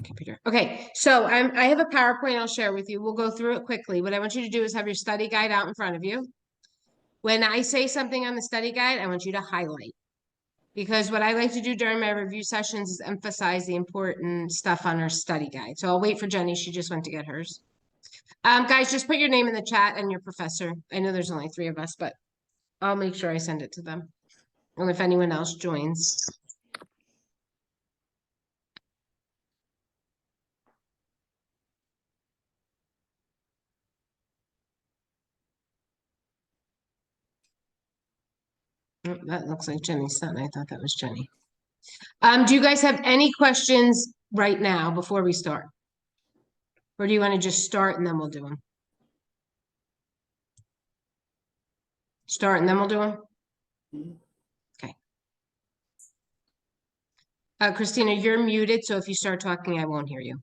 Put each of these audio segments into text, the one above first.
computer. Okay, so I have a PowerPoint I'll share with you. We'll go through it quickly. What I want you to do is have your study guide out in front of you. When I say something on the study guide, I want you to highlight. Because what I like to do during my review sessions is emphasize the important stuff on our study guide. So I'll wait for Jenny. She just went to get hers. Guys, just put your name in the chat and your professor. I know there's only 3 of us, but I'll make sure I send it to them. And if anyone else joins. Oh, that looks like Jenny's son. I thought that was Jenny. Do you guys have any questions right now before we start? Or do you want to just start and then we'll do them? Start and then we'll do them? Okay. Christina, you're muted, so if you start talking, I won't hear you.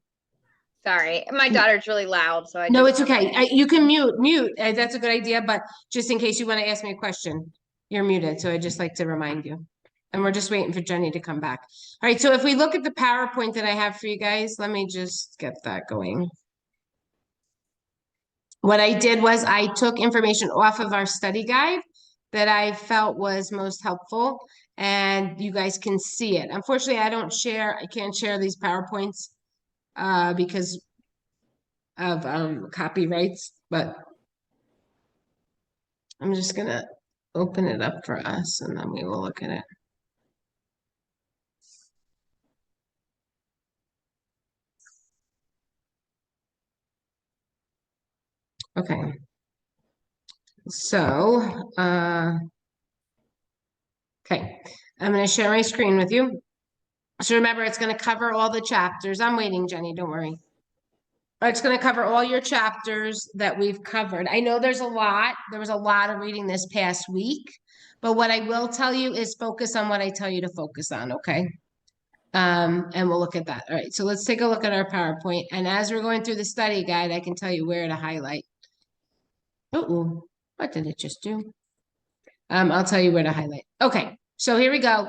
Sorry, my daughter's really loud, so I No, it's okay. You can mute. That's a good idea, but just in case you want to ask me a question, you're muted, so I just like to remind you. And we're just waiting for Jenny to come back. All right, so if we look at the PowerPoint that I have for you guys, let me just get that going. What I did was I took information off of our study guide that I felt was most helpful, and you guys can see it. Unfortunately, I can't share these PowerPoints because of copyrights, but I'm just gonna open it up for us and then we will look at it. Okay. So, okay, I'm going to share my screen with you. So remember, it's going to cover all the chapters. I'm waiting, Jenny, don't worry. It's going to cover all your chapters that we've covered. I know there's a lot. There was a lot of reading this past week, but what I will tell you is focus on what I tell you to focus on, okay? And we'll look at that. All right, so let's take a look at our PowerPoint. And as we're going through the study guide, I can tell you where to highlight. Uh-oh, what did it just do? I'll tell you where to highlight. Okay, so here we go.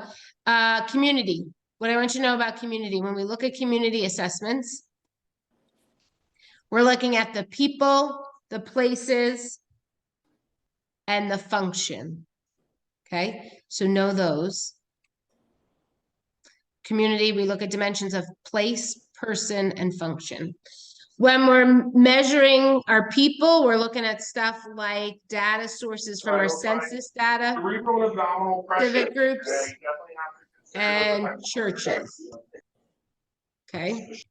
Community. What I want you to know about community, when we look at community assessments, we're looking at the people, the places, and the function. Okay, so know those. Community, we look at dimensions of place, person, and function. When we're measuring our people, we're looking at stuff like data sources from our census data, civic groups, and churches. Okay.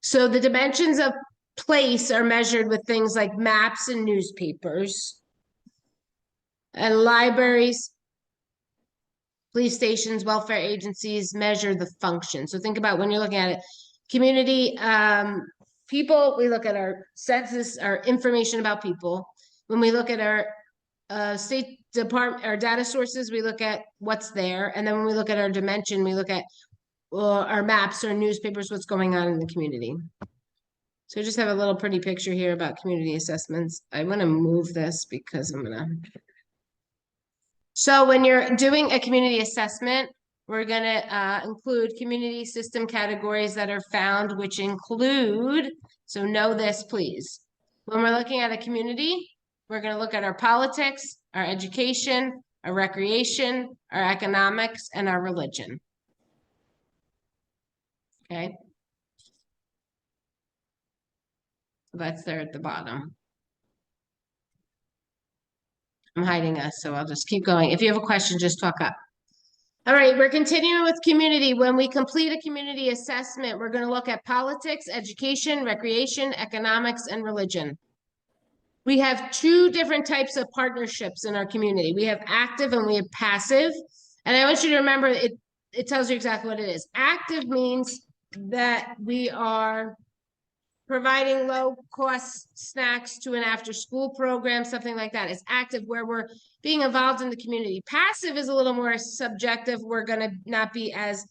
So the dimensions of place are measured with things like maps and newspapers, and libraries, police stations, welfare agencies measure the function. So think about when you're looking at it. Community, people, we look at our census, our information about people. When we look at our State Department, our data sources, we look at what's there. And then when we look at our dimension, we look at our maps or newspapers, what's going on in the community. So we just have a little pretty picture here about community assessments. I want to move this because I'm going to. So when you're doing a community assessment, we're going to include community system categories that are found, which include, so know this, please. When we're looking at a community, we're going to look at our politics, our education, our recreation, our economics, and our religion. Okay. That's there at the bottom. I'm hiding us, so I'll just keep going. If you have a question, just talk up. All right, we're continuing with community. When we complete a community assessment, we're going to look at politics, education, recreation, economics, and religion. We have 2 different types of partnerships in our community. We have active and we have passive. And I want you to remember, it tells you exactly what it is. Active means that we are providing low-cost snacks to an after-school program, something like that. It's active, where we're being involved in the community. Passive is a little more subjective. We're going to not be as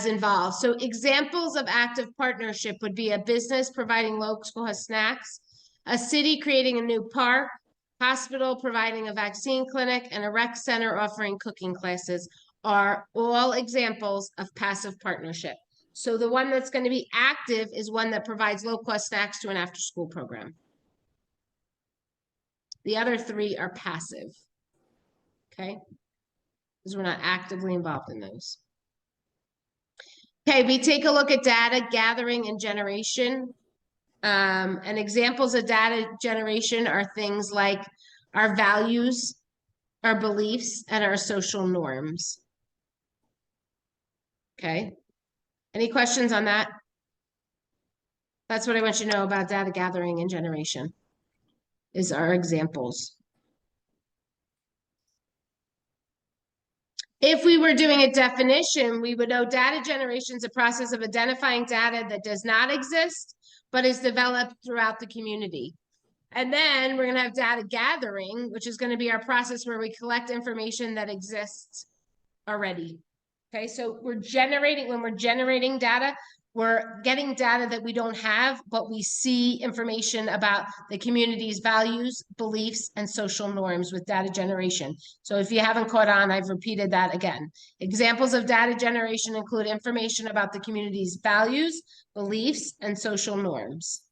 involved. So examples of active partnership would be a business providing low-cost snacks, a city creating a new park, hospital providing a vaccine clinic, and a rec center offering cooking classes. are all examples of passive partnership. So the one that's going to be active is one that provides low-cost snacks to an after-school program. The other three are passive, okay? Because we're not actively involved in those. Okay, we take a look at data gathering and generation. And examples of data generation are things like our values, our beliefs, and our social norms. Okay. Any questions on that? That's what I want you to know about data gathering and generation, is our examples. If we were doing a definition, we would know data generation is a process of identifying data that does not exist, but is developed throughout the community. And then we're going to have data gathering, which is going to be our process where we collect information that exists already. Okay, so when we're generating data, we're getting data that we don't have, but we see information about the community's values, beliefs, and social norms with data generation. So if you haven't caught on, I've repeated that again. Examples of data generation include information about the community's values, beliefs, and social norms.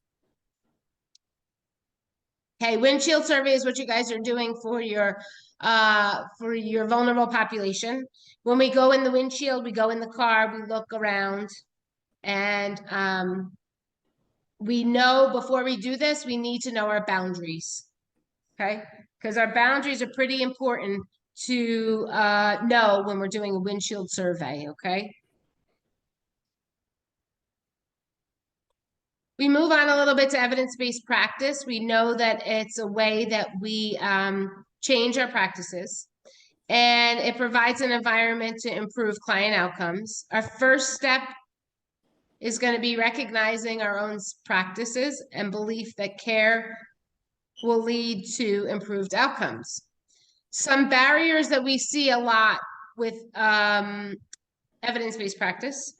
Okay, windshield survey is what you guys are doing for your vulnerable population. When we go in the windshield, we go in the car, we look around, and we know before we do this, we need to know our boundaries. Okay, because our boundaries are pretty important to know when we're doing a windshield survey. Okay. We move on a little bit to evidence-based practice. We know that it's a way that we change our practices, and it provides an environment to improve client outcomes. Our first step is going to be recognizing our own practices and belief that care will lead to improved outcomes. Some barriers that we see a lot with evidence-based practice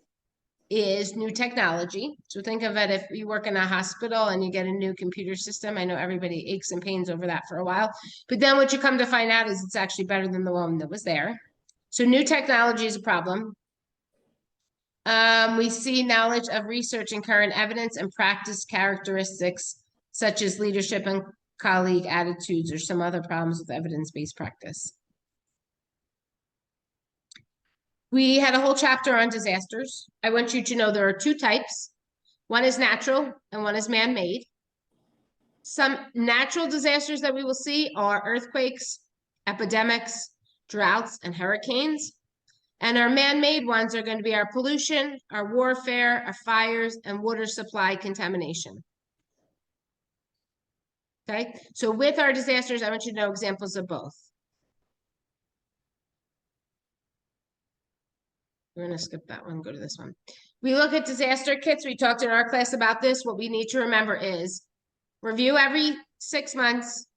is new technology. So think of it if you work in a hospital and you get a new computer system. I know everybody aches and pains over that for a while, but then what you come to find out is it's actually better than the one that was there. So new technology is a problem. We see knowledge of research and current evidence and practice characteristics such as leadership and colleague attitudes or some other problems with evidence-based practice. We had a whole chapter on disasters. I want you to know there are two types. One is natural and one is man-made. Some natural disasters that we will see are earthquakes, epidemics, droughts, and hurricanes. And our man-made ones are going to be our pollution, our warfare, our fires, and water supply contamination. Okay, so with our disasters, I want you to know examples of both. We're going to skip that one, go to this one. We look at disaster kits. We talked in our class about this. What we need to remember is review every 6 months,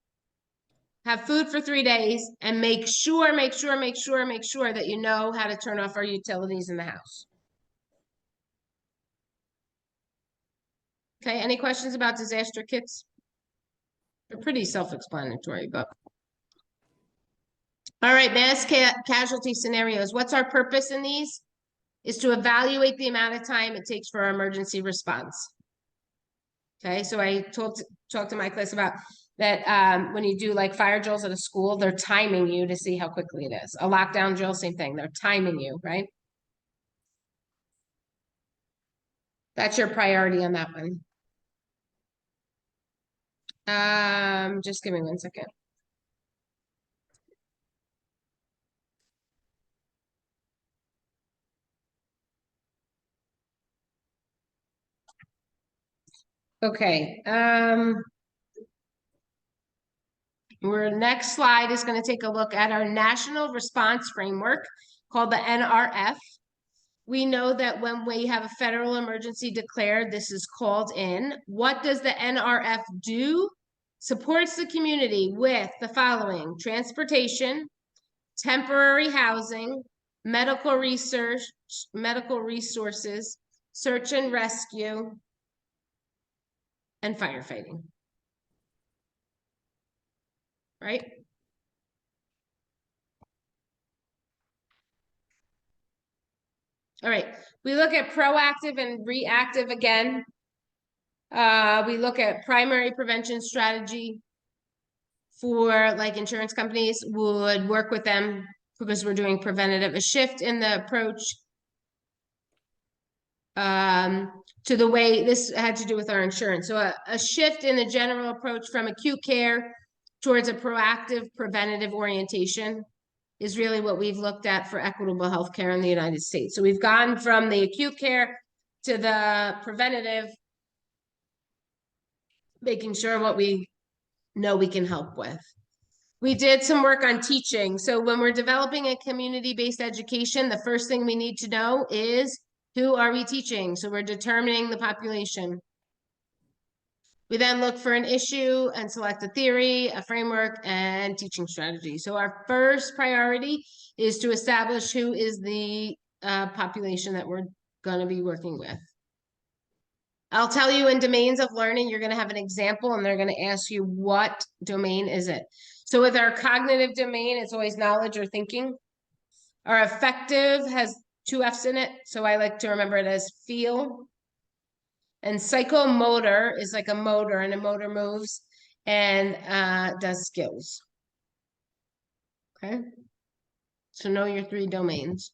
have food for 3 days, and make sure that you know how to turn off our utilities in the house. Okay, any questions about disaster kits? They're pretty self-explanatory, but. All right, mass casualty scenarios. What's our purpose in these? Is to evaluate the amount of time it takes for our emergency response. Okay, so I talked to my class about that when you do like fire drills at a school, they're timing you to see how quickly it is. A lockdown drill, same thing. They're timing you, right? That's your priority on that one. Just give me 1 second. Okay. Our next slide is going to take a look at our national response framework called the NRF. We know that when we have a federal emergency declared, this is called in. What does the NRF do? Supports the community with the following: transportation, temporary housing, medical research, medical resources, search and rescue, and firefighting. Right? All right, we look at proactive and reactive again. We look at primary prevention strategy for like insurance companies would work with them because we're doing preventative, a shift in the approach to the way this had to do with our insurance. So a shift in the general approach from acute care towards a proactive preventative orientation is really what we've looked at for equitable healthcare in the United States. So we've gone from the acute care to the preventative, making sure what we know we can help with. We did some work on teaching. So when we're developing a community-based education, the first thing we need to know is who are we teaching? So we're determining the population. We then look for an issue and select a theory, a framework, and teaching strategy. So our first priority is to establish who is the population that we're going to be working with. I'll tell you in domains of learning, you're going to have an example and they're going to ask you what domain is it. So with our cognitive domain, it's always knowledge or thinking. Our affective has 2 F's in it, so I like to remember it as feel. And psychomotor is like a motor, and a motor moves and does skills. Okay, so know your 3 domains.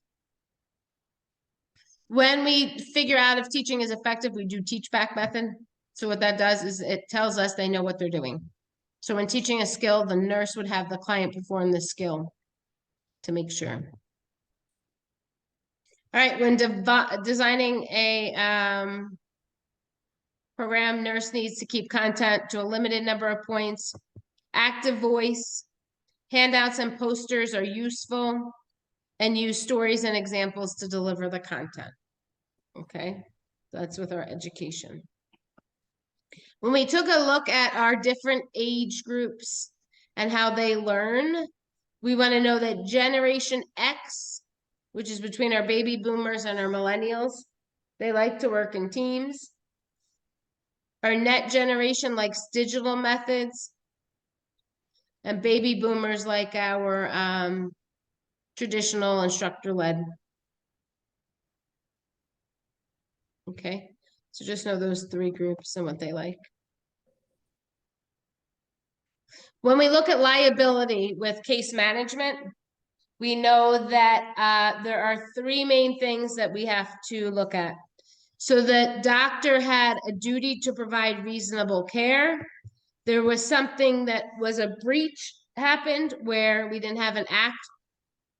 When we figure out if teaching is effective, we do teach back method. So what that does is it tells us they know what they're doing. So when teaching a skill, the nurse would have the client perform the skill to make sure. All right, when designing a program, nurse needs to keep content to a limited number of points. Active voice, handouts and posters are useful, and use stories and examples to deliver the content. Okay, that's with our education. When we took a look at our different age groups and how they learn, we want to know that Generation X, which is between our baby boomers and our millennials, they like to work in teams. Our net generation likes digital methods, and baby boomers like our traditional instructor-led. Okay, so just know those 3 groups and what they like. When we look at liability with case management, we know that there are 3 main things that we have to look at. So the doctor had a duty to provide reasonable care. There was something that was a breach happened where we didn't have an act,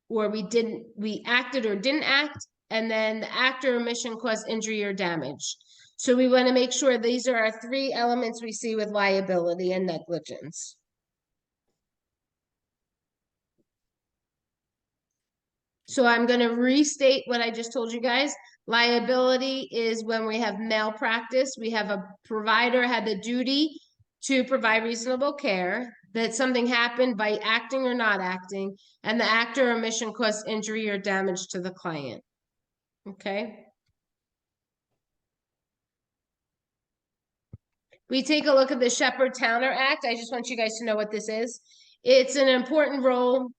or we acted or didn't act, and then the act or omission caused injury or damage. So we want to make sure these are our 3 elements we see with liability and negligence. So I'm going to restate what I just told you guys. Liability is when we have malpractice. We have a provider had the duty to provide reasonable care, that something happened by acting or not acting, and the act or omission caused injury or damage to the client. Okay. We take a look at the Shepherd-Towner Act. I just want you guys to know what this is. It's an important role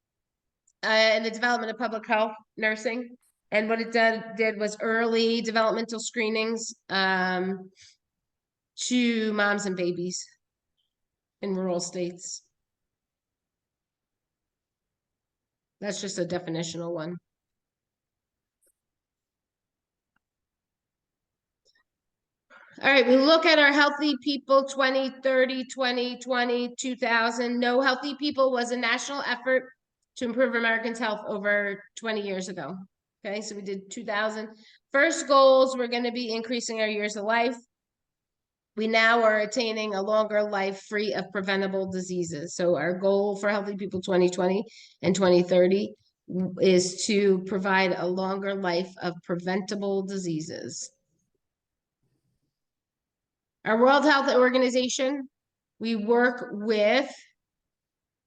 in the development of public health nursing. And what it did was early developmental screenings to moms and babies in rural states. That's just a definitional one. All right, we look at our Healthy People 2030, 2020, 2000. No, Healthy People was a national effort to improve Americans' health over 20 years ago. Okay, so we did 2000. First goals, we're going to be increasing our years of life. We now are attaining a longer life free of preventable diseases. So our goal for Healthy People 2020 and 2030 is to provide a longer life of preventable diseases. Our World Health Organization, we work with,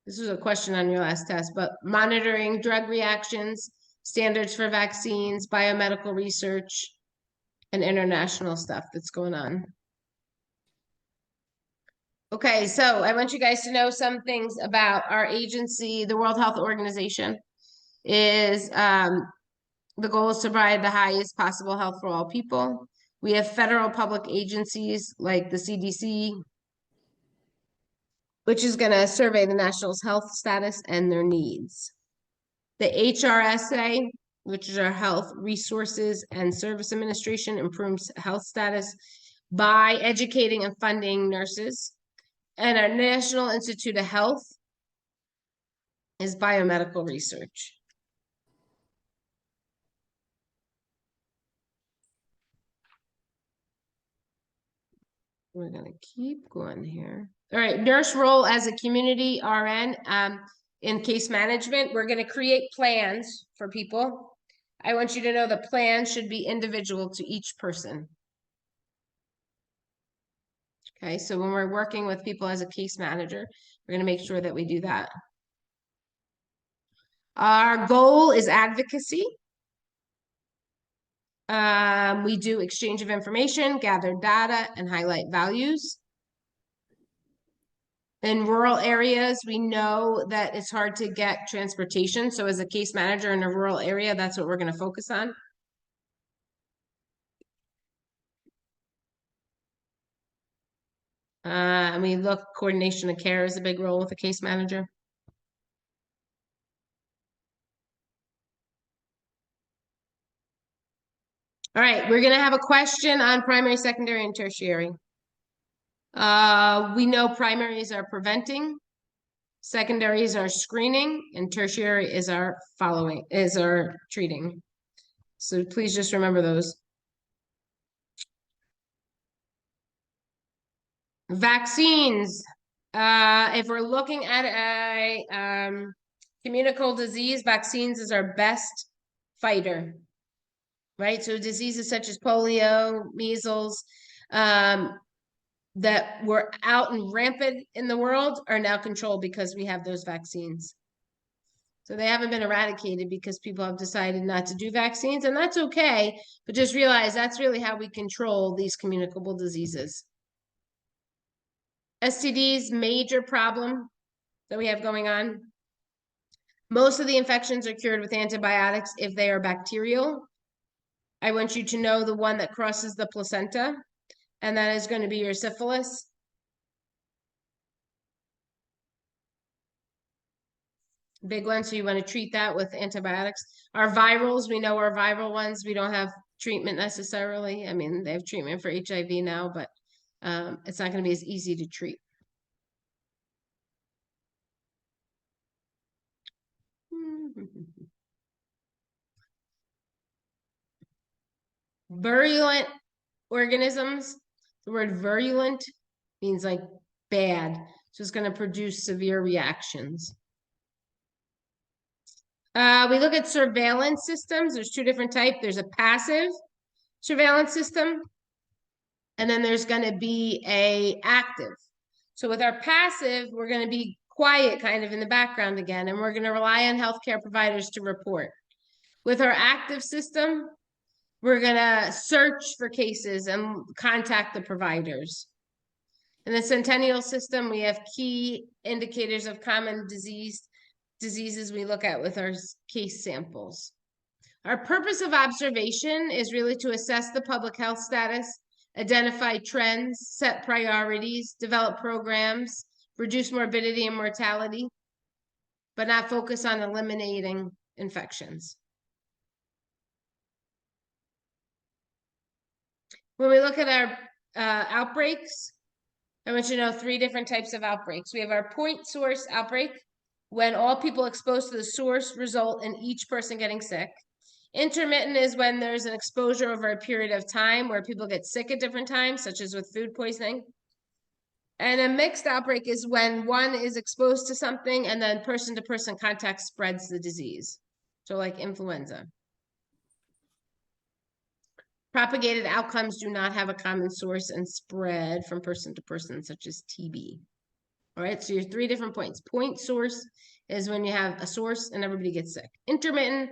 this was a question on your last test, but monitoring drug reactions, standards for vaccines, biomedical research, and international stuff that's going on. Okay, so I want you guys to know some things about our agency. The World Health Organization is The goal is to provide the highest possible health for all people. We have federal public agencies like the CDC, which is going to survey the national's health status and their needs. The HRSA, which is our Health Resources and Service Administration, improves health status by educating and funding nurses. And our National Institute of Health is biomedical research. We're going to keep going here. All right, nurse role as a community RN. In case management, we're going to create plans for people. I want you to know the plan should be individual to each person. Okay, so when we're working with people as a case manager, we're going to make sure that we do that. Our goal is advocacy. We do exchange of information, gather data, and highlight values. In rural areas, we know that it's hard to get transportation. So as a case manager in a rural area, that's what we're going to focus on. And we look, coordination of care is a big role with a case manager. All right, we're going to have a question on primary, secondary, and tertiary. We know primaries are preventing, secondaries are screening, and tertiary is our following, is our treating. So please just remember those. Vaccines. If we're looking at a communicable disease, vaccines is our best fighter, right? So diseases such as polio, measles, that were out and rampant in the world are now controlled because we have those vaccines. So they haven't been eradicated because people have decided not to do vaccines, and that's okay, but just realize that's really how we control these communicable diseases. STDs, major problem that we have going on. Most of the infections are cured with antibiotics if they are bacterial. I want you to know the one that crosses the placenta, and that is going to be your syphilis. Big one, so you want to treat that with antibiotics. Our virals, we know our viral ones, we don't have treatment necessarily. I mean, they have treatment for HIV now, but it's not going to be as easy to treat. Virulent organisms. The word virulent means like bad. So it's going to produce severe reactions. We look at surveillance systems. There's two different types. There's a passive surveillance system, and then there's going to be a active. So with our passive, we're going to be quiet kind of in the background again, and we're going to rely on healthcare providers to report. With our active system, we're going to search for cases and contact the providers. In the centennial system, we have key indicators of common diseases we look at with our case samples. Our purpose of observation is really to assess the public health status, identify trends, set priorities, develop programs, reduce morbidity and mortality, but not focus on eliminating infections. When we look at our outbreaks, I want you to know 3 different types of outbreaks. We have our point source outbreak, when all people exposed to the source result in each person getting sick. Intermittent is when there's an exposure over a period of time where people get sick at different times, such as with food poisoning. And a mixed outbreak is when one is exposed to something and then person-to-person contact spreads the disease. So like influenza. Propagated outcomes do not have a common source and spread from person to person, such as TB. All right, so your 3 different points. Point source is when you have a source and everybody gets sick. Intermittent,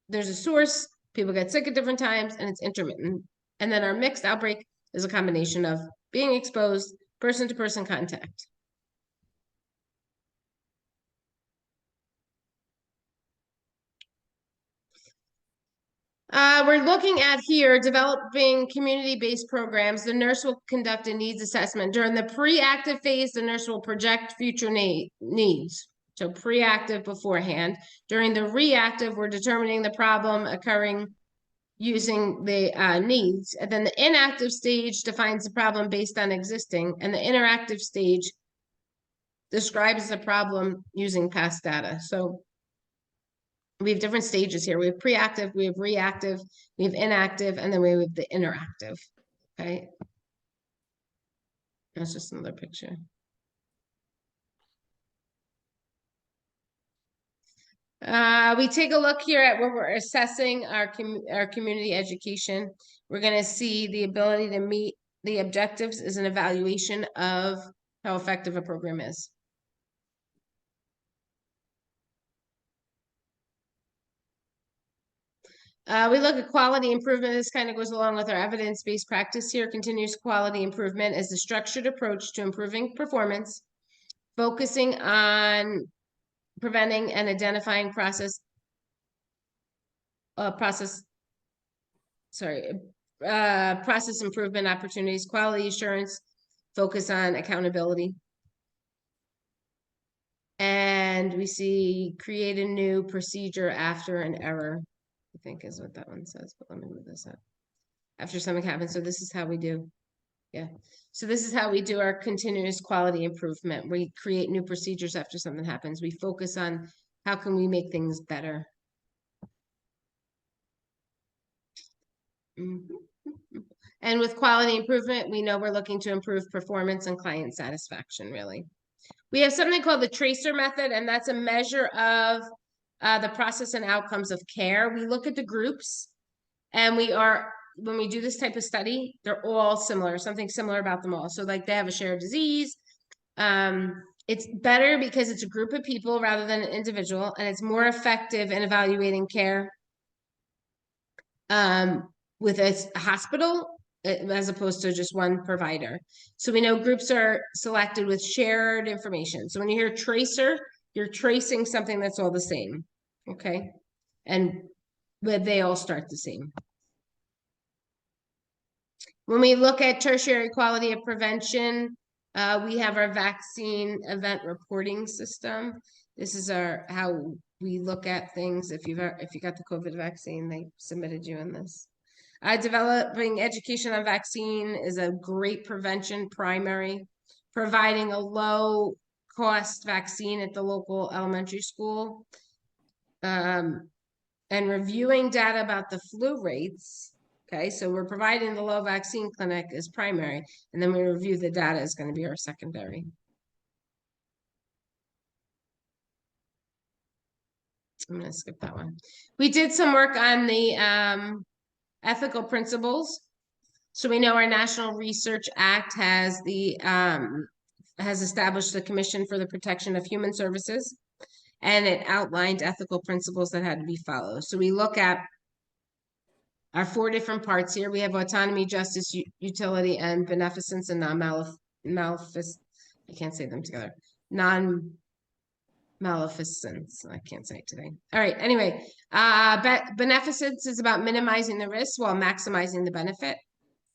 there's a source, people get sick at different times, and it's intermittent. And then our mixed outbreak is a combination of being exposed, person-to-person contact. We're looking at here, developing community-based programs. The nurse will conduct a needs assessment. During the pre-active phase, the nurse will project future needs. So pre-active beforehand. During the reactive, we're determining the problem occurring using the needs. And then the inactive stage defines the problem based on existing. And the interactive stage describes the problem using past data. So we have different stages here. We have pre-active, we have reactive, we have inactive, and then we have the interactive. Okay. That's just another picture. We take a look here at where we're assessing our community education. We're going to see the ability to meet the objectives is an evaluation of how effective a program is. We look at quality improvement. This kind of goes along with our evidence-based practice here. Continuous quality improvement is the structured approach to improving performance, focusing on preventing and identifying process improvement opportunities, quality assurance, focus on accountability. And we see create a new procedure after an error, I think is what that one says, but let me move this up. After something happens, so this is how we do. Yeah. So this is how we do our continuous quality improvement. We create new procedures after something happens. We focus on how can we make things better. And with quality improvement, we know we're looking to improve performance and client satisfaction, really. We have something called the tracer method, and that's a measure of the process and outcomes of care. We look at the groups, and when we do this type of study, they're all similar, something similar about them all. So like they have a shared disease. It's better because it's a group of people rather than an individual, and it's more effective in evaluating care with a hospital as opposed to just one provider. So we know groups are selected with shared information. So when you hear tracer, you're tracing something that's all the same, okay? But they all start the same. When we look at tertiary quality of prevention, we have our vaccine event reporting system. This is how we look at things. If you got the COVID vaccine, they submitted you in this. Developing education on vaccine is a great prevention primary, providing a low cost vaccine at the local elementary school, and reviewing data about the flu rates. Okay, so we're providing the low vaccine clinic as primary, and then we review the data is going to be our secondary. I'm going to skip that one. We did some work on the ethical principles. So we know our National Research Act has established the Commission for the Protection of Human Services, and it outlined ethical principles that had to be followed. So we look at our 4 different parts here. We have autonomy, justice, utility, and beneficence, and non-maleficence. I can't say them together. Non-maleficence. I can't say it today. All right. Anyway, beneficence is about minimizing the risk while maximizing the benefit.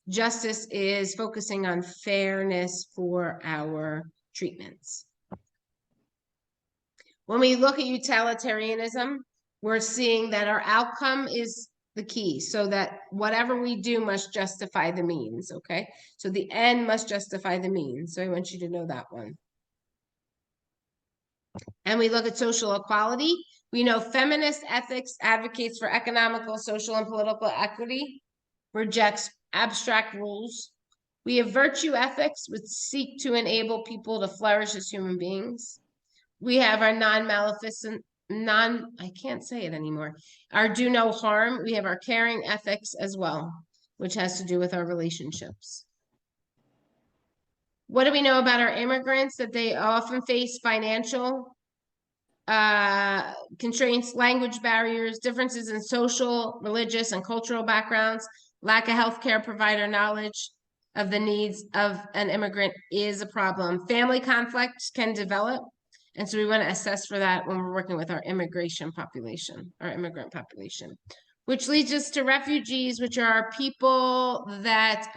Justice is focusing on fairness for our treatments. When we look at utilitarianism, we're seeing that our outcome is the key, so that whatever we do must justify the means, okay? So the end must justify the means. So I want you to know that one. And we look at social equality. We know feminist ethics advocates for economical, social, and political equity, rejects abstract rules. We have virtue ethics, which seek to enable people to flourish as human beings. We have our non-maleficent, I can't say it anymore, our do no harm. We have our caring ethics as well, which has to do with our relationships. What do we know about our immigrants? That they often face financial constraints, language barriers, differences in social, religious, and cultural backgrounds, lack of healthcare provider knowledge of the needs of an immigrant is a problem. Family conflicts can develop, and so we want to assess for that when we're working with our immigration population, our immigrant population. which leads us to refugees, which are people that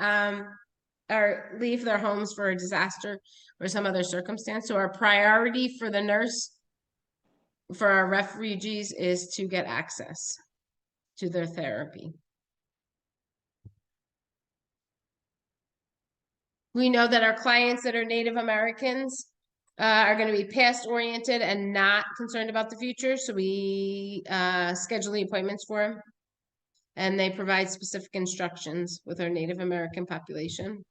leave their homes for a disaster or some other circumstance. So our priority for the nurse for our refugees is to get access to their therapy. We know that our clients that are Native Americans are going to be past oriented and not concerned about the future. So we schedule the appointments for them. And they provide specific instructions with our Native American population.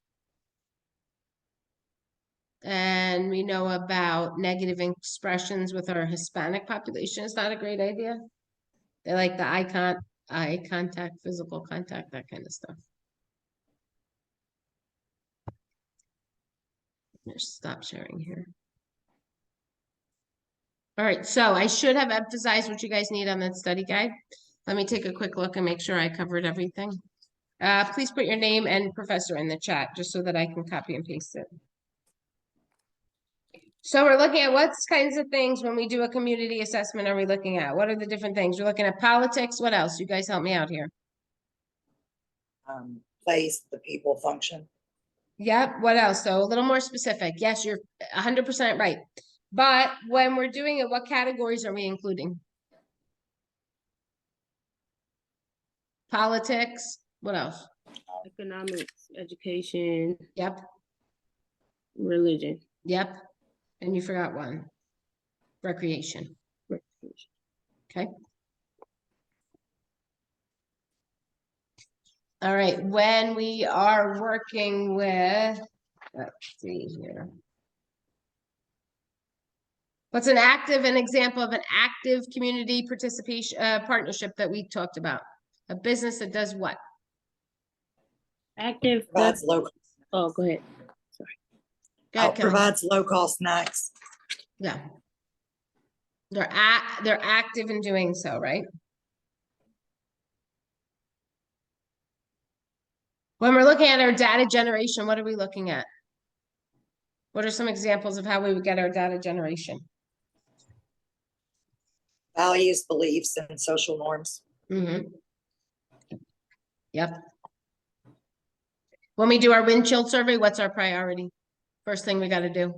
And we know about negative expressions with our Hispanic population. It's not a great idea. They like the eye contact, physical contact, that kind of stuff. Just stop sharing here. All right, so I should have emphasized what you guys need on that study guide. Let me take a quick look and make sure I covered everything. Please put your name and professor in the chat just so that I can copy and paste it. So we're looking at what kinds of things when we do a community assessment are we looking at? What are the different things? We're looking at politics. What else? You guys help me out here. Place, the people, function. Yep. What else? So a little more specific. Yes, you're 100% right. But when we're doing it, what categories are we including? Politics. What else? Economics, education, Yep. religion. Yep. And you forgot one. Recreation. Okay. All right. When we are working with, let's see here. What's an example of an active community participation partnership that we talked about? A business that does what? Active. Provides low. Oh, go ahead. Go ahead, Kelly. Provides low-cost snacks. Yeah. They're active in doing so, right? When we're looking at our data generation, what are we looking at? What are some examples of how we would get our data generation? Values, beliefs, and social norms. Mm-hmm. Yep. When we do our windshield survey, what's our priority? First thing we got to do.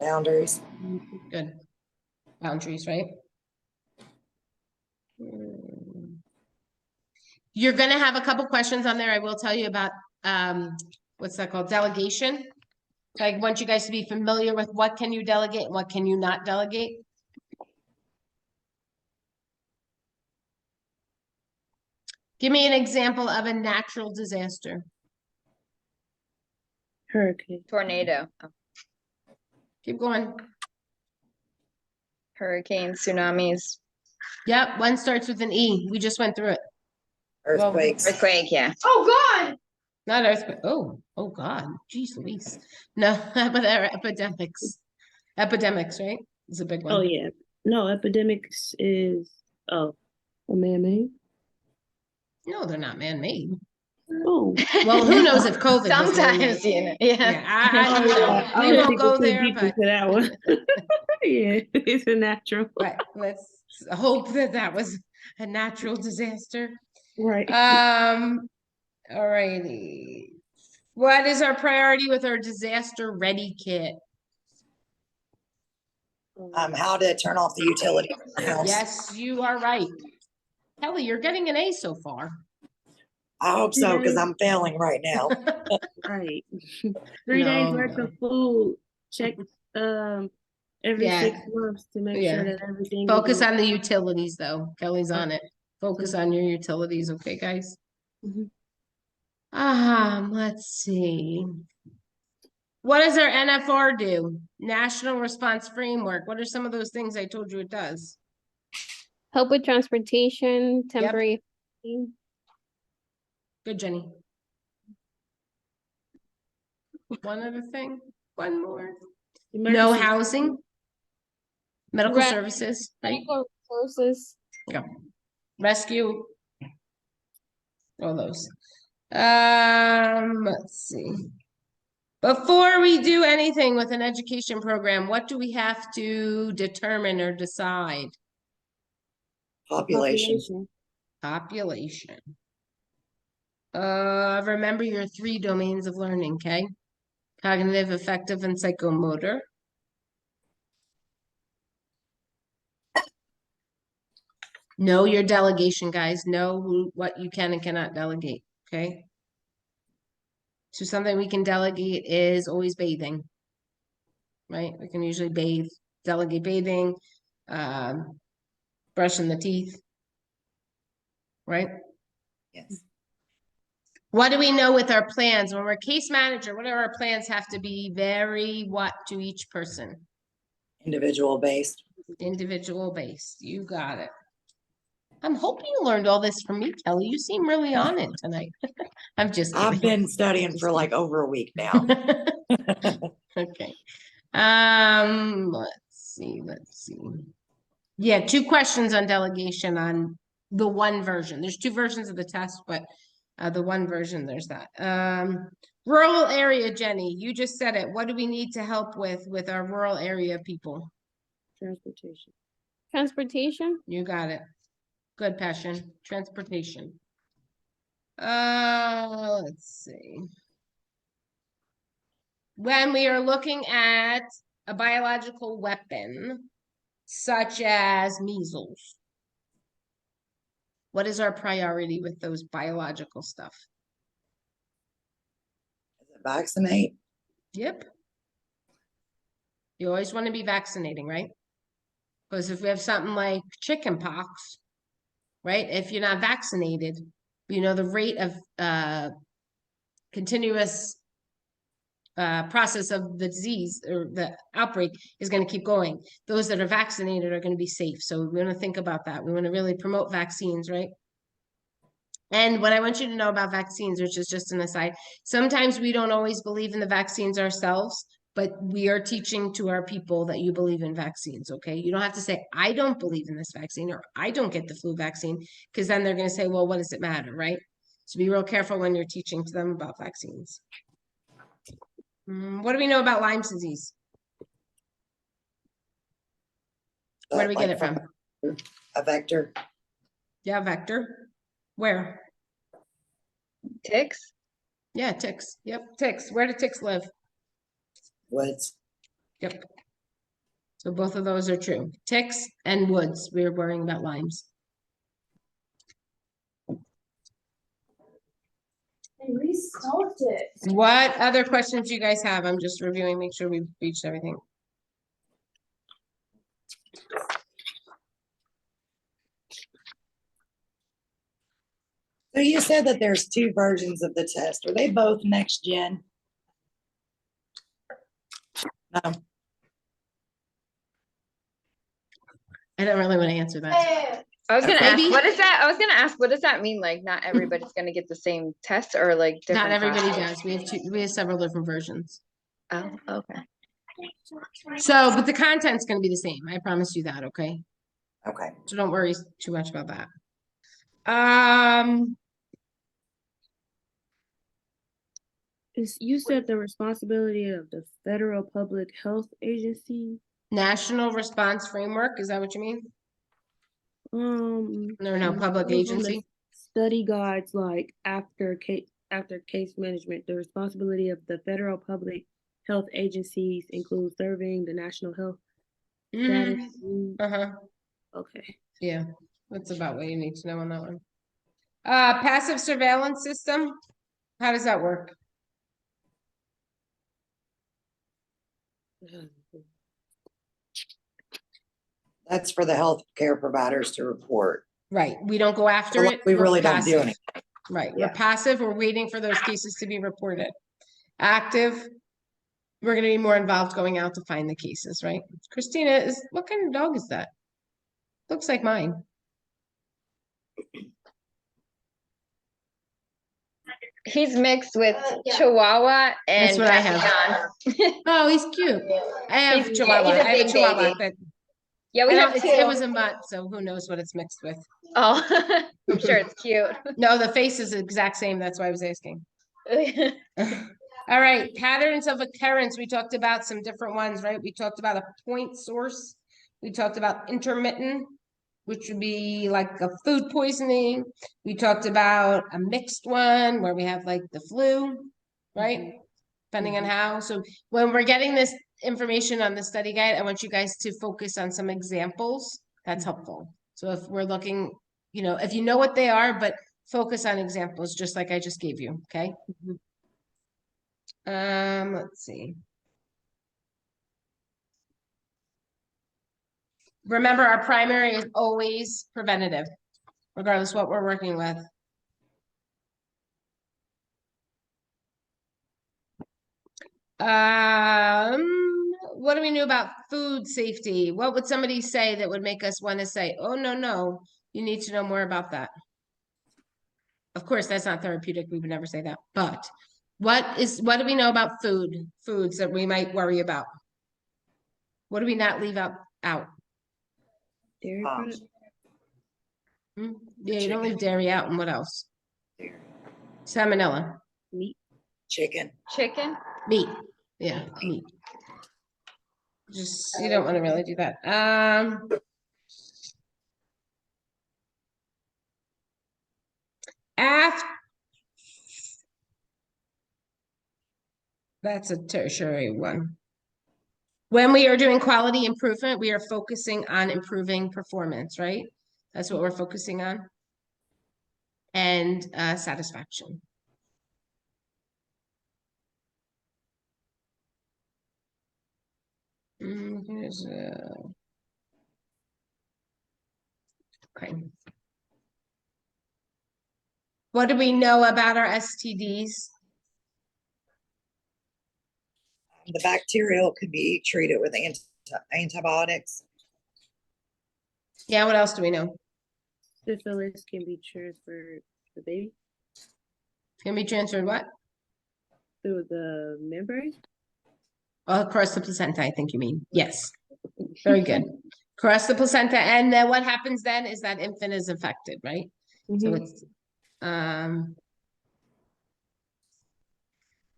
Boundaries. Good. Boundaries, right? You're going to have a couple questions on there. I will tell you about, what's that called? Delegation. I want you guys to be familiar with what can you delegate and what can you not delegate. Give me an example of a natural disaster. Hurricane. Tornado. Oh, Keep going. hurricanes, tsunamis, Yep, one starts with an E. We just went through it. Earthquakes. earthquake, yeah. Oh God! Not earthquake. Oh God. Jeez Louise. No, but they're epidemics. Epidemics, right? It's a big one. Oh yeah. No, epidemics is a man-made. No, they're not man-made. Oh. Well, who knows if COVID was Sometimes, man-made? you know, yeah. Yeah, we won't go there, but to that one. Yeah, it's a natural. right, let's hope that that was a natural disaster. Right. All righty. What is our priority with our disaster ready kit? How to turn off the utility in the house. Yes, you are right. Kelly, you're getting an A so far. I hope so, because I'm failing right now. Right. 3 days No. worth of food. Check every Yeah. 6 months to make Yeah. sure that everything Focus is on the utilities though. Kelly's on it. Focus Okay. on your utilities, okay, guys? Mhm. Let's see. What does our NFR do? National Response Framework. What are some of those things I told you it does? Help with transportation, temporary. Good, Jenny. One other thing, one more. No Emergency- housing. Medical Right. services, right? Medical resources. Rescue. All those. Let's see. Before we do anything with an education program, what do we have to determine or decide? Population. Population. Remember your 3 domains of learning, okay? Cognitive, affective, and psychomotor. Know your delegation, guys. Know what you can and cannot delegate, okay? So something we can delegate is always bathing, right? We can usually delegate bathing, brushing the teeth, right? Yes. What do we know with our plans? When we're case manager, what do our plans have to be very what to each person? Individual based. Individual based. You got it. I'm hoping you learned all this from me, Kelly. You seem really on it tonight. I'm just kidding. I've been studying for like over a week now. Okay. Let's see. Yeah, 2 questions on delegation on the one version. There's 2 versions of the test, but the one version, there's that. Rural area, Jenny, you just said it. What do we need to help with our rural area people? Transportation. Transportation. You got it. Good, Passion. Transportation. Let's see. When we are looking at a biological weapon, such as measles, what is our priority with those biological stuff? Vaccinate. Yep. You always want to be vaccinating, right? Because if we have something like chicken pox, right? If you're not vaccinated, you know, the rate of continuous process of the disease or the outbreak is going to keep going. Those that are vaccinated are going to be safe. So we want to think about that. We want to really promote vaccines, right? And what I want you to know about vaccines, which is just an aside, sometimes we don't always believe in the vaccines ourselves, but we are teaching to our people that you believe in vaccines, okay? You don't have to say, I don't believe in this vaccine or I don't get the flu vaccine, because then they're going to say, well, what does it matter, right? So be real careful when you're teaching to them about vaccines. What do we know about Lyme disease? Where do we get it from? A vector. Yeah, vector. Where? Ticks? Yeah, ticks. Yep, ticks. Where do ticks live? Woods. Yep. So both of those are true. Ticks and woods. We're worrying about limes. We solved it. What other questions do you guys have? I'm just reviewing, make sure we've reached everything. So you said that there's 2 versions of the test. Are they both next gen? No. I don't really want to answer that. I was gonna ask, Maybe. what is that? I was gonna ask, what does that mean? Like, not everybody's gonna get the same test or like different? Not everybody classes? does. We have several different versions. Oh, okay. So, but the content's going to be the same. I promise you that. Okay. Okay. So don't worry too much about that. You said the responsibility of the Federal Public Health Agency. National Response Framework. Is that what you mean? No, public it was on the agency. Study guides, like after case management, the responsibility of the Federal Public Health Agencies include serving the national health status. Uh-huh. Okay. Yeah, that's about what you need to know on that one. Passive surveillance system. How does that work? That's for the healthcare providers to report. Right. We don't go after So it. we we're really don't do passive. anything. Right. Yeah. We're passive. We're waiting for those cases to be reported. Active. We're going to be more involved going out to find the cases, right? Christina, what kind of dog is that? Looks like mine. He's mixed with Chihuahua and That's what I have. Passion. Oh, he's cute. I have He's- Chihuahua. he's a I have a big Chihuahua, baby. but Yeah, we have two. it was a mutt, so who knows what it's mixed with. Oh, I'm sure it's cute. No, the face is the exact same. That's why I was asking. All right, patterns of occurrence. We talked about some different ones, right? We talked about a point source. We talked about intermittent. which would be like a food poisoning. We talked about a mixed one where we have like the flu, right? Depending on how. So when we're getting this information on the study guide, I want you guys to focus on some examples. That's helpful. So if we're looking, if you know what they are, but focus on examples, just like I just gave you, okay? Let's see. Remember, our primary is always preventative, regardless what we're working with. What do we know about food safety? What would somebody say that would make us want to say, oh, no, you need to know more about that? Of course, that's not therapeutic. We would never say that. But what do we know about foods that we might worry about? What do we not leave out? Dairy Um, products. Yeah, you don't leave dairy out. And what else? Salmonella. Meat. Chicken. Chicken? Meat. Yeah, meat. You don't want to really do that. That's a tertiary one. When we are doing quality improvement, we are focusing on improving performance, right? That's what we're focusing on. And satisfaction. Okay. What do we know about our STDs? The bacterial could be treated with antibiotics. Yeah, what else do we know? Syphilis can be transferred to the baby Can be transferred what? through the membrane. Across the placenta, I think you mean. Yes. Very good. Across the placenta. And then what happens then is that infant is affected, right? So it's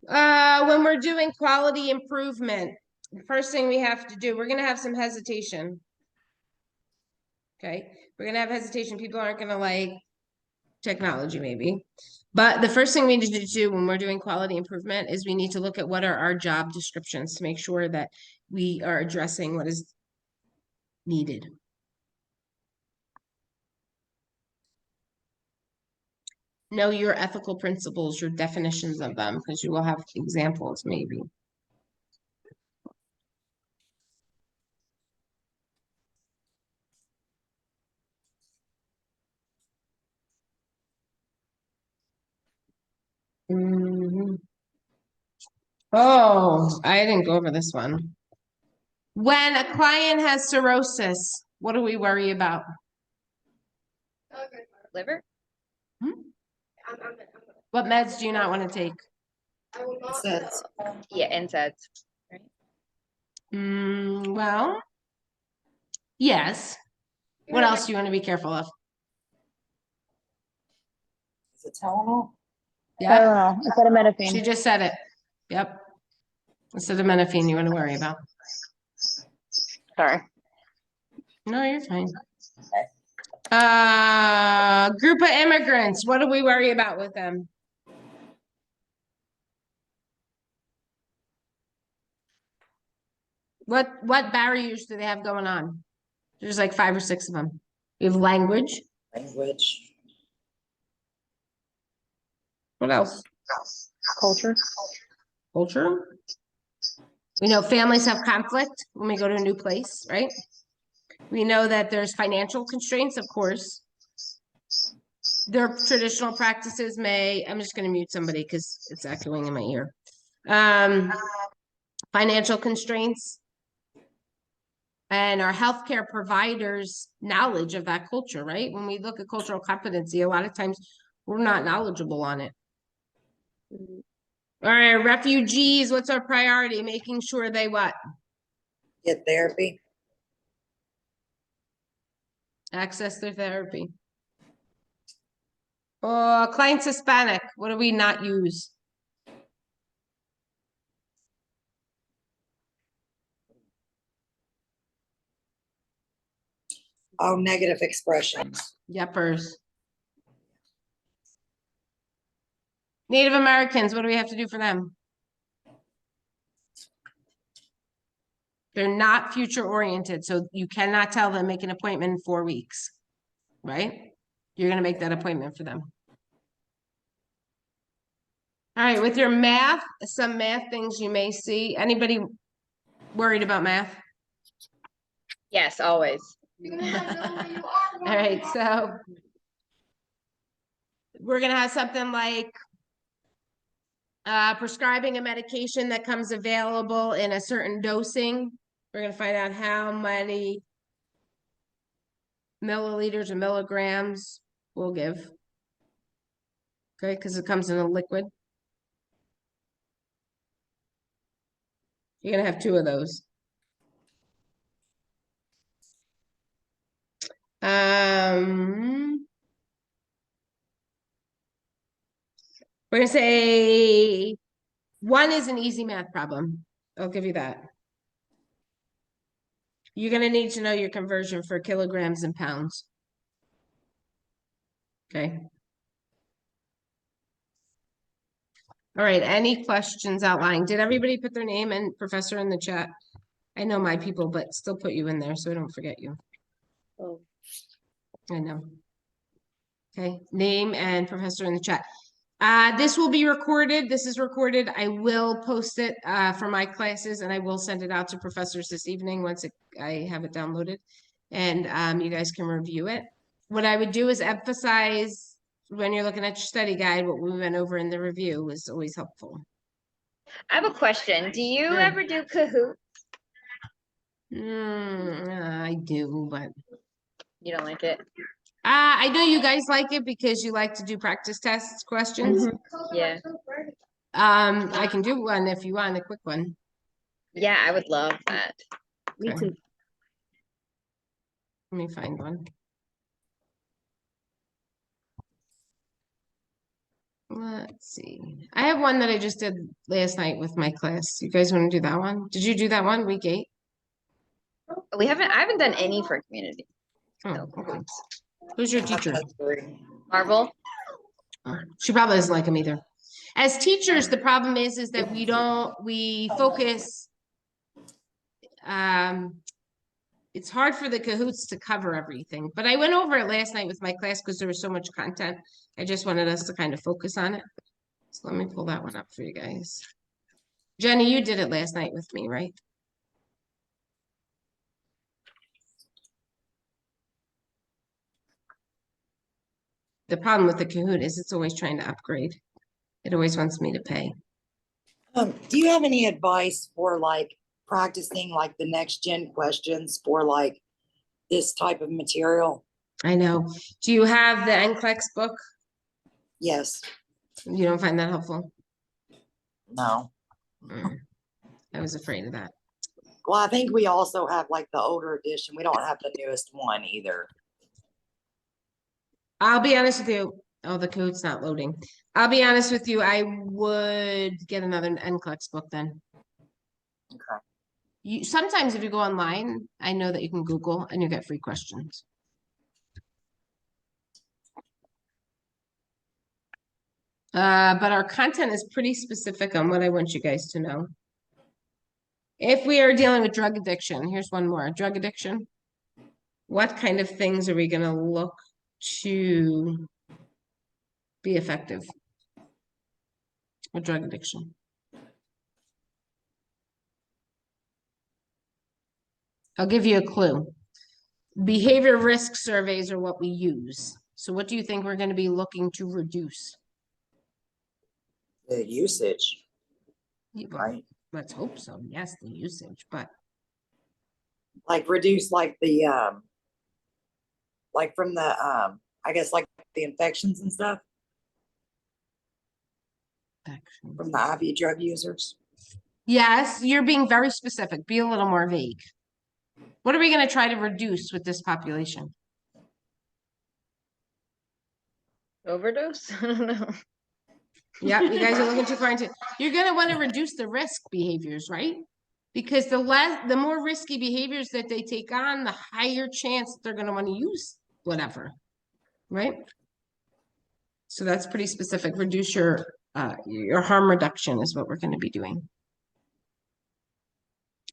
when we're doing quality improvement, the first thing we have to do, we're gonna have some hesitation. Okay, we're gonna have hesitation. People aren't gonna like technology, maybe. But the first thing we need to do when we're doing quality improvement is we need to look at what are our job descriptions to make sure that we are addressing what is needed. Know your ethical principles, your definitions of them, because you will have examples maybe. Oh, I didn't go over this one. When a client has cirrhosis, what do we worry about? Liver? What meds do you not want to take? Says Yeah, NSAIDs. Well, yes. What else do you want to be careful of? is it Tylenol? Yeah, Acetaminophen. she just said it. Yep. Acetaminophen you want to worry about. Sorry. No, you're fine. Group of immigrants, what do we worry about with them? What barriers do they have going on? There's like 5 or 6 of them. We have language. Language. What else? Culture. Culture. We know families have conflict when we go to a new place, right? We know that there's financial constraints, of course. Their traditional practices I'm just going to mute somebody because it's echoing in my ear. Financial constraints and our healthcare providers' knowledge of that culture, right? When we look at cultural competency, a lot of times we're not knowledgeable on it. All right, refugees, what's our priority? Making sure they what? Get therapy. Access their therapy. Clients Hispanic, what do we not use? Oh, negative expressions. Yepers. Native Americans, what do we have to do for them? They're not future oriented, so you cannot tell them make an appointment in 4 weeks, right? You're gonna make that appointment for them. All right, with your math, some math things you may see. Anybody worried about math? Yes, always. All right, so we're gonna have something like prescribing a medication that comes available in a certain dosing. We're gonna find out how many milliliters or milligrams we'll give. Okay, because it comes in a liquid. You're gonna have 2 of those. We're gonna say 1 is an easy math problem. I'll give you that. You're gonna need to know your conversion for kilograms and pounds. Okay. All right, any questions outlying? Did everybody put their name and professor in the chat? I know my people, but still put you in there so I don't forget you. Oh, I know. Okay, name and professor in the chat. This will be recorded. This is recorded. I will post it for my classes and I will send it out to professors this evening once I have it downloaded. And you guys can review it. What I would do is emphasize when you're looking at your study guide, what we went over in the review is always helpful. I have a question. Do you Sure. ever do Kahoot? I do, but You don't like it? I know you guys like it because you like to do practice tests questions. Yeah. I can do one if you want a quick one. Yeah, I would love that. me Okay. too. Let me find one. Let's see. I have one that I just did last night with my class. You guys want to do that one? Did you do that one, week 8? I haven't done any for community. Oh, No. okay. Who's your teacher? Marvel? Oh, she probably doesn't like them either. As teachers, the problem is that we focus, it's hard for the Kahoots to cover everything, but I went over it last night with my class because there was so much content. I just wanted us to kind of focus on it. So let me pull that one up for you guys. Jenny, you did it last night with me, right? The problem with the Kahoot is it's always trying to upgrade. It always wants me to pay. Do you have any advice for like practicing like the next gen questions for like this type of material? I know. Do you have the NCLEX book? Yes, You don't find that helpful? no. I was afraid of that. Well, I think we also have like the older edition. We don't have the newest one either. I'll be honest with you. Oh, the Kahoot's not loading. I'll be honest with you. I would get another NCLEX book then. Okay. Sometimes if you go online, I know that you can Google and you get free questions. But our content is pretty specific on what I want you guys to know. If we are dealing with drug addiction, here's one more. Drug addiction. What kind of things are we going to look to be effective with drug addiction? I'll give you a clue. Behavior risk surveys are what we use. So what do you think we're going to be looking to reduce? The usage, Well, right? let's hope so. Yes, the usage, but Like reduce like the like from the I guess like the infections and stuff from the IV drug users. yes, you're being very specific. Be a little more vague. What are we going to try to reduce with this population? Overdose? I don't know. Yeah, you guys are looking too far into. You're going to want to reduce the risk behaviors, right? Because the more risky behaviors that they take on, the higher chance that they're gonna want to use whatever, right? So that's pretty specific. Reduce your harm reduction is what we're gonna be doing.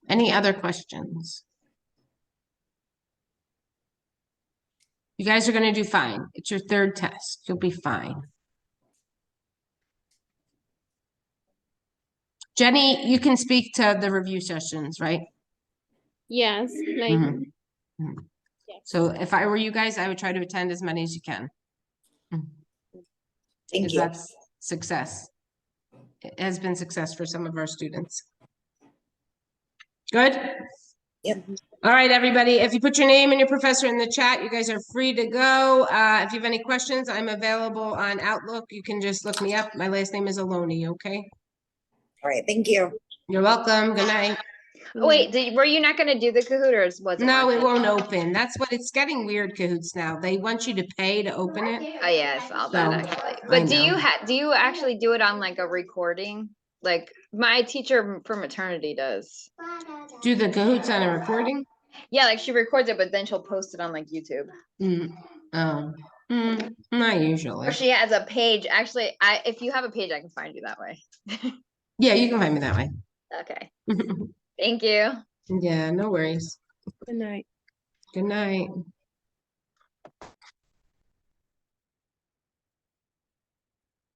Any other questions? You guys are gonna do fine. It's your third test. You'll be fine. Jenny, you can speak to the review sessions, right? Yes, like, Mhm. yes. So if I were you guys, I would try to attend as many as you can. Thank Because you. that's success. It has been success for some of our students. Good? Yep. All right, everybody, if you put your name and your professor in the chat, you guys are free to go. If you have any questions, I'm available on Outlook. You can just look me up. My last name is Aloni, okay? All right, thank you. You're welcome. Good night. Wait, were you not gonna do the Kahoot or was it? No, it working? won't open. That's what it's getting weird, Cahoots now. They want you to pay to open it. Oh yeah, I saw that So, actually. I But do you know. do you actually do it on like a recording? Like my teacher for maternity does. Do the Cahoots on a recording? Yeah, like she records it, but then she'll post it on like YouTube. Not usually. Or she has a page. Actually, if you have a page, I can find you that way. Yeah, you can find me that way. Okay. Thank you. Yeah, no worries. Good night. Good night.